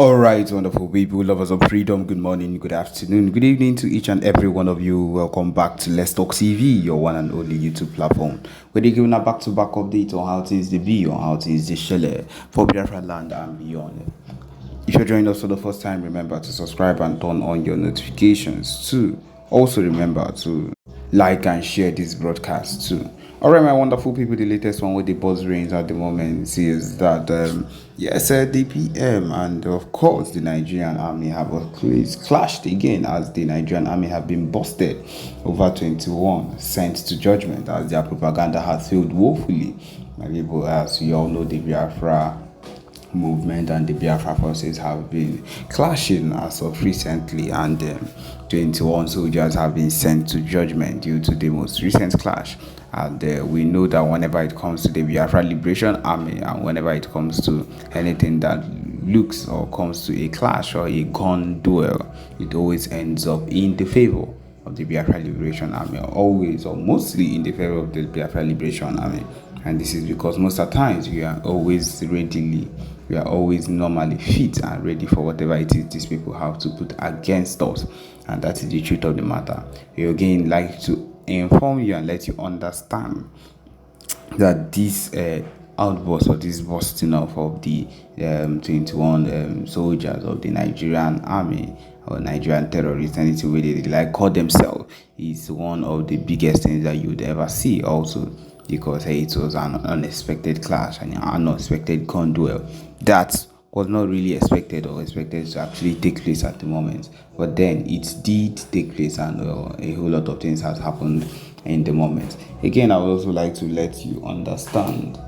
All right, wonderful people, lovers of freedom. Good morning, good afternoon, good evening to each and every one of you. Welcome back to Let's Talk TV, your one and only YouTube platform, where they're giving a back-to-back update on how things they be, on how things they shell for Biafra land and beyond. If you're joining us for the first time, remember to subscribe and turn on your notifications too. Also remember to like and share this broadcast too. Alright, my wonderful people, the latest one with the buzz reigns at the moment is that the PM and of course the Nigerian army have clashed again, as the Nigerian army have been busted over 21 sent to judgment as their propaganda has failed woefully. My people, as you all know, the Biafra movement and the Biafra forces have been clashing as of recently, and 21 soldiers have been sent to judgment due to the most recent clash. And we know that whenever it comes to the Biafra Liberation Army, and whenever it comes to anything that looks or comes to a clash or a gun duel, it always ends up in the favor of the Biafra Liberation Army, always or mostly in the favor of the Biafra Liberation Army. And this is because most of the times we are always normally fit and ready for whatever it is these people have to put against us. And that is the truth of the matter. We again like to inform you and let you understand that this outburst or this busting off of the 21 soldiers of the Nigerian army or Nigerian terrorists, anything way they like call themselves, is one of the biggest things that you would ever see. Also, because it was an unexpected clash and an unexpected gun duel that was not really expected to actually take place at the moment. But then it did take place, and a whole lot of things has happened in the moment. Again, I would also like to let you understand.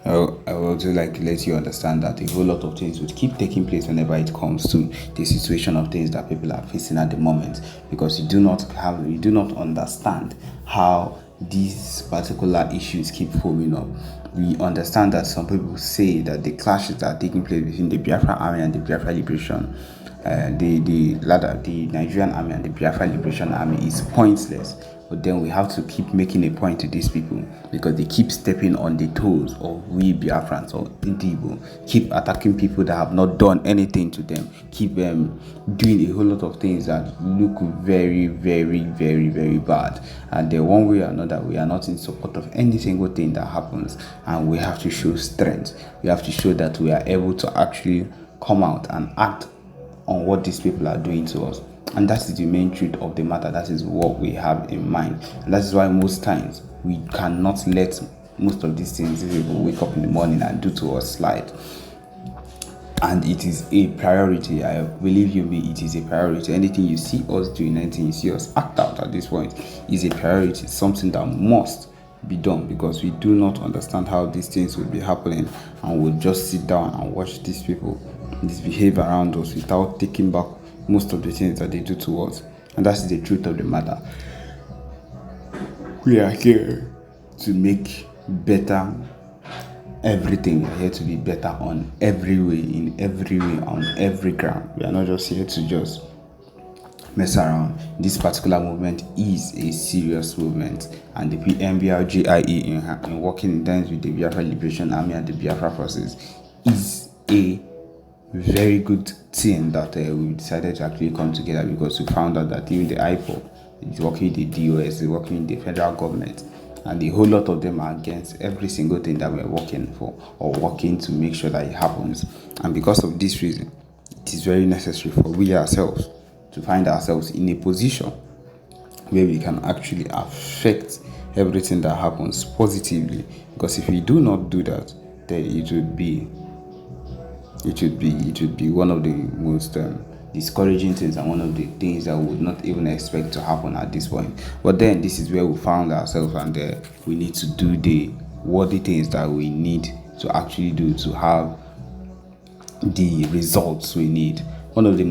I would also like to let you understand that a whole lot of things would keep taking place whenever it comes to the situation of things that people are facing at the moment, because you do not understand how these particular issues keep foaming up. We understand that some people say that the clashes that are taking place between the Biafra army and the Biafra Liberation, the Nigerian army and the Biafra Liberation Army is pointless. But then we have to keep making a point to these people because they keep stepping on the toes of we Biafrans or Indigo, keep attacking people that have not done anything to them, keep doing a whole lot of things that look very, very, very, very bad. And one way or another, we are not in support of any single thing that happens, and we have to show strength. We have to show that we are able to actually come out and act on what these people are doing to us. And that is the main truth of the matter. That is what we have in mind. And that is why most times we cannot let most of these things people wake up in the morning and do to us slide. And it is a priority. I believe you me, it is a priority. Anything you see us doing, anything you see us act out at this point is a priority. It's something that must be done, because we do not understand how these things will be happening, and we'll just sit down and watch these people misbehave around us without taking back most of the things that they do to us. And that's the truth of the matter. We are here to make better everything. We are here to be better on every way, in every way, on every ground. We are not just here to just mess around. This particular movement is a serious movement, and the PMBRGIE in working in dance with the Biafra Liberation Army and the Biafra forces is a very good thing that we decided to actually come together, because we found out that even the IPOB is working with the DOS, is working with the federal government, and a whole lot of them are against every single thing that we're working for or working to make sure that it happens. And because of this reason, it is very necessary for we ourselves to find ourselves in a position where we can actually affect everything that happens positively. Because if we do not do that, then it would be one of the most discouraging things, and one of the things that we would not even expect to happen at this point. But then this is where we found ourselves, and we need to do the worthy things that we need to actually do to have the results we need. One of the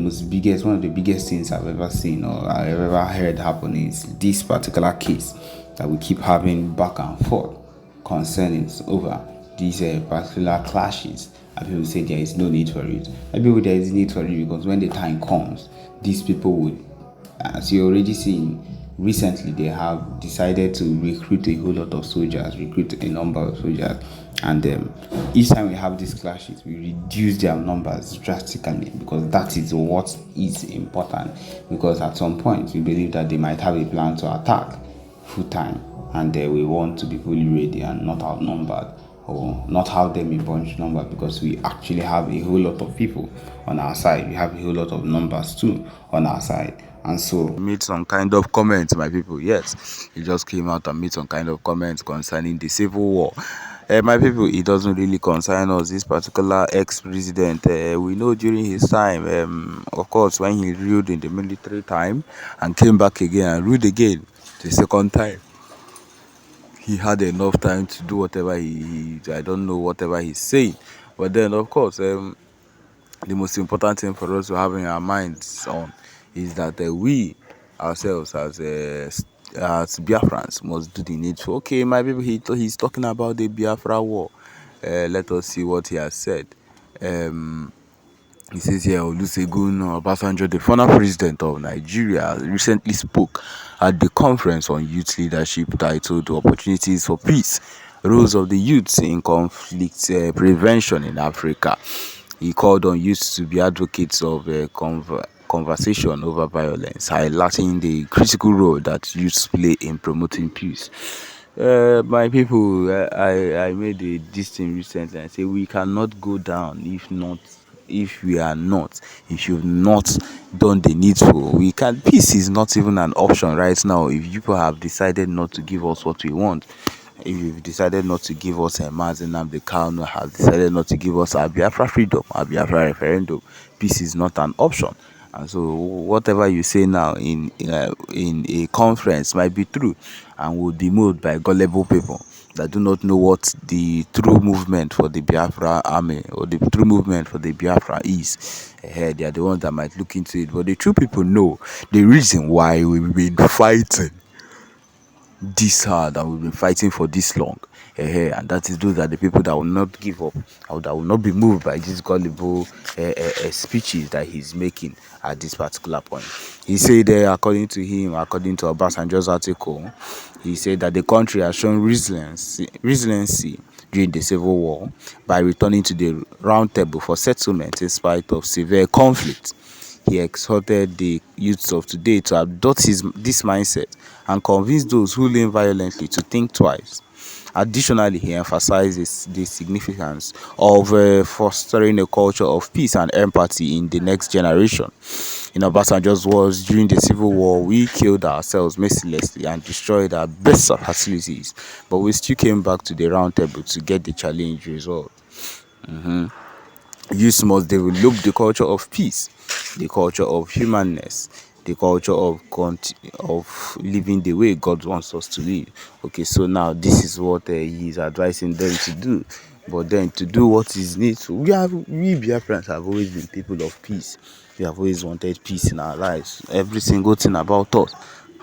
biggest things I've ever seen or I've ever heard happen is this particular case that we keep having back and forth concerning over these particular clashes. And people say there is no need for it. And people, there is need for it because when the time comes, these people would, as you already seen recently, they have decided to recruit a whole lot of soldiers, recruit a number of soldiers, And each time we have these clashes, we reduce their numbers drastically, because that is what is important. Because at some point, we believe that they might have a plan to attack full time, and we want to be fully ready and not outnumbered, or not have them in bunch number, because we actually have a whole lot of people on our side. We have a whole lot of numbers too on our side. And so made some kind of comments, my people. Yes, he just came out and made some kind of comments concerning the civil war. My people, it doesn't really concern us. This particular ex-president, we know during his time, of course, when he ruled in the military time and came back again and ruled again the second time, he had enough time to do whatever I don't know whatever he's saying. But then, of course, the most important thing for us to have in our minds on is that we ourselves as Biafrans must do the needful. Okay, my people, he's talking about the Biafra war. Let us see what he has said. He says here, Olusegun Obasanjo, the former president of Nigeria, recently spoke at the conference on youth leadership titled Opportunities for Peace, Roles of the Youths in Conflict Prevention in Africa. He called on youths to be advocates of conversation over violence, highlighting the critical role that youths play in promoting peace. My people, I made this thing recently. I say we cannot go down if you've not done the needful. Peace is not even an option right now. If people have decided not to give us what we want, if you've decided not to give us a Mazinam, the Kano have decided not to give us our Biafra freedom, our Biafra referendum, peace is not an option. And so whatever you say now in a conference might be true and will be moved by gullible people that do not know what the true movement for the Biafra army or the true movement for the Biafra is. They are the ones that might look into it. But the true people know the reason why we've been fighting this hard and we've been fighting for this long. And that is those are the people that will not give up, or that will not be moved by these gullible speeches that he's making at this particular point. He said, according to Obasanjo's article, he said that the country has shown resiliency during the civil war by returning to the round table for settlement in spite of severe conflict. He exhorted the youths of today to adopt this mindset and convince those who lean violently to think twice. Additionally, he emphasizes the significance of fostering a culture of peace and empathy in the next generation. In Obasanjo's words, during the Civil War, we killed ourselves mercilessly and destroyed our best facilities, but we still came back to the round table to get the challenge resolved. Youth must develop the culture of peace, the culture of humanness, the culture of living the way God wants us to live. Okay, so now this is what he is advising them to do. But then to do what is needful, we Biafrans have always been people of peace. We have always wanted peace in our lives. Every single thing about us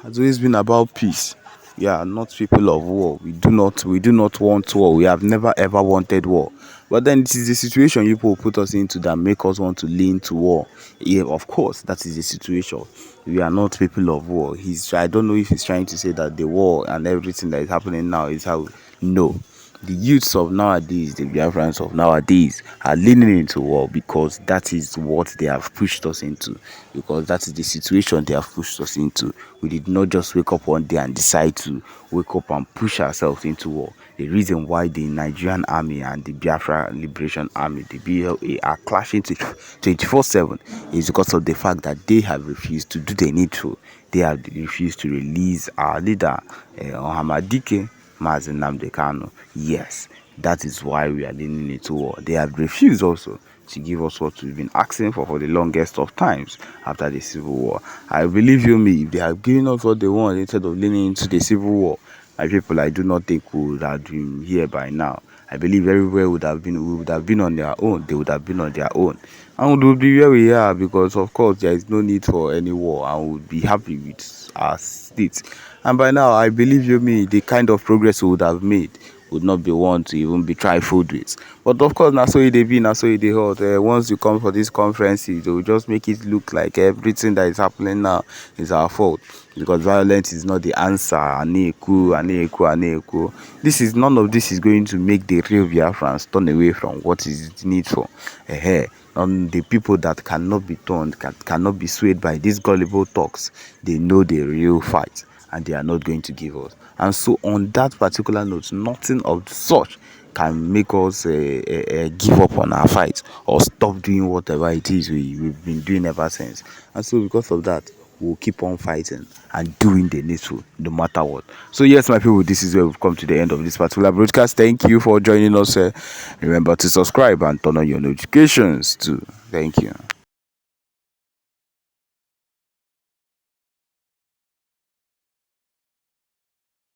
has always been about peace. We are not people of war. We do not want war. We have never ever wanted war. But then it is the situation people put us into that make us want to lean to war. Yeah, of course, that is the situation. We are not people of war. I don't know if he's trying to say that the war and everything that is happening now is how. No. The youths of nowadays, the Biafrans of nowadays, are leaning into war because that is what they have pushed us into. Because that is the situation they have pushed us into. We did not just wake up one day and decide to wake up and push ourselves into war. The reason why the Nigerian army and the Biafra Liberation Army, the BL0WŠ, are clashing 24/7 is because of the fact that they have refused to do the needful. They have refused to release our leader, Ohamadike Mazinam Kano. Yes, that is why we are leaning into war. They have refused also to give us what we've been asking for the longest of times after the civil war. I believe you me, if they have given us what they want instead of leaning into the civil war, my people, I do not think we would have been here by now. I believe everywhere we would have been on their own. They would have been on their own. And we would be where we are because, of course, there is no need for any war and we would be happy with our state. And by now, I believe you me, the kind of progress we would have made would not be one to even be trifled with. But of course, na so it dey be, na so it dey hot. Once you come for these conferences, they will just make it look like everything that is happening now is our fault, because violence is not the answer. None of this is going to make the real Biafrans turn away from what is needful. The people that cannot be turned, cannot be swayed by these gullible talks, they know the real fight, and they are not going to give us. And so on that particular note, nothing of such can make us give up on our fight or stop doing whatever it is we've been doing ever since. And so because of that, we'll keep on fighting and doing the needful no matter what. So yes, my people, this is where we've come to the end of this particular broadcast. Thank you for joining us. Remember to subscribe and turn on your notifications too. Thank you.